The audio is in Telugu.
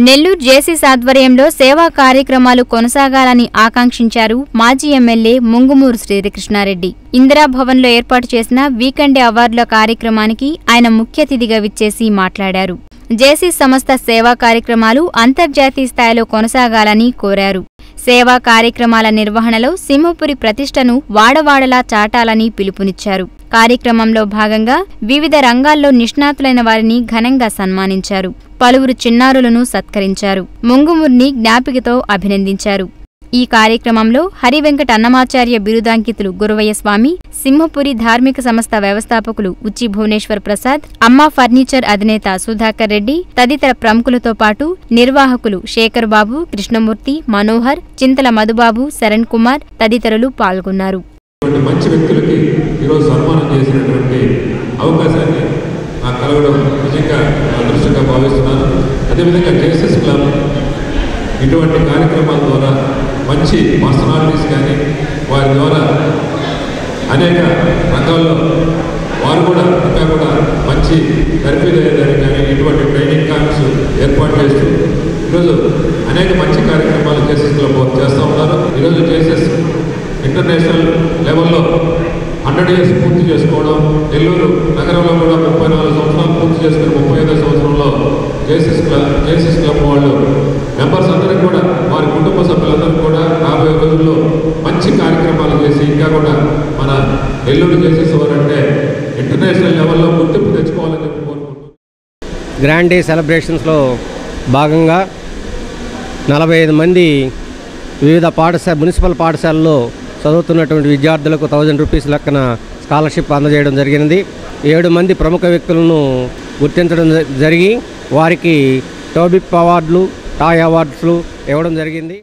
నెల్లూరు జేసీస్ ఆధ్వర్యంలో సేవా కార్యక్రమాలు కొనసాగాలని ఆకాంక్షించారు మాజీ ఎమ్మెల్యే ముంగుమూరు శ్రీకృష్ణారెడ్డి. ఇందిరాభవన్లో ఏర్పాటు చేసిన వీకెండ్ అవార్డుల కార్యక్రమానికి ఆయన ముఖ్య అతిథిగా విచ్చేసి మాట్లాడారు. జేసీస్ సంస్థ సేవా కార్యక్రమాలు అంతర్జాతీయ స్థాయిలో కొనసాగాలని కోరారు. సేవా కార్యక్రమాల నిర్వహణలో సింహపురి ప్రతిష్టను వాడవాడలా చాటాలని పిలుపునిచ్చారు. కార్యక్రమంలో భాగంగా వివిధ రంగాల్లో నిష్ణాతులైన వారిని ఘనంగా సన్మానించారు. పలువురు చిన్నారులను సత్కరించారు. ముంగుమూర్ని జ్ఞాపికతో అభినందించారు. ఈ కార్యక్రమంలో హరివెంకట అన్నమాచార్య బిరుదాంకితులు గురవయ్య స్వామి, సింహపురి ధార్మిక సంస్థ వ్యవస్థాపకులు ఉచ్చి భువనేశ్వర్ ప్రసాద్, అమ్మా ఫర్నిచర్ అధినేత సుధాకర్ రెడ్డి తదితర ప్రముఖులతో పాటు నిర్వాహకులు శేఖర్ బాబు, కృష్ణమూర్తి, మనోహర్, చింతల మధుబాబు, శరణ్ కుమార్ తదితరులు పాల్గొన్నారు. మంచి వ్యక్తులకి ఈరోజు సన్మానం చేసినటువంటి అవకాశాన్ని నాకు కలగడం నిజంగా అదృష్టంగా భావిస్తున్నాను. అదేవిధంగా జేసీస్ క్లబ్ ఇటువంటి కార్యక్రమాల ద్వారా మంచి పర్సనాలిటీస్ కానీ వారి ద్వారా అనేక రంగాల్లో వారు కూడా ఇంకా కూడా మంచి తరఫీదు అయ్యేదాన్ని కానీ ఇటువంటి ట్రైనింగ్ క్యాంప్స్ ఏర్పాటు చేస్తూ ఈరోజు అనేక మంచి కార్యక్రమాలు జేసీస్ క్లబ్ చేస్తూ ఉన్నారు. ఈరోజు జేసీస్ ఇంటర్నేషనల్ లెవెల్లో 100 years పూర్తి చేసుకోవడం, నెల్లూరు నగరంలో కూడా 34 సంవత్సరాలు పూర్తి చేసుకుని 35వ సంవత్సరంలో జేసీస్ క్లబ్ వాళ్ళు మెంబర్స్ అందరికీ కూడా వారి కుటుంబ సభ్యులందరూ కూడా 50 రోజుల్లో మంచి కార్యక్రమాలు చేసి ఇంకా కూడా మన నెల్లూరు జేసీస్ వారంటే ఇంటర్నేషనల్ లెవెల్లో గుర్తింపు తెచ్చుకోవాలని చెప్పి కోరుకుంటున్నాను. గ్రాండ్ డే సెలబ్రేషన్స్లో భాగంగా 45 మంది వివిధ మున్సిపల్ పాఠశాలలో చదువుతున్నటువంటి విద్యార్థులకు 1000 రూపీస్ లెక్కన స్కాలర్షిప్ అందజేయడం జరిగినది. 7 మంది ప్రముఖ వ్యక్తులను గుర్తించడం జరిగి వారికి టోబిప్ అవార్డులు, టాయ్ అవార్డ్స్లు ఇవ్వడం జరిగింది.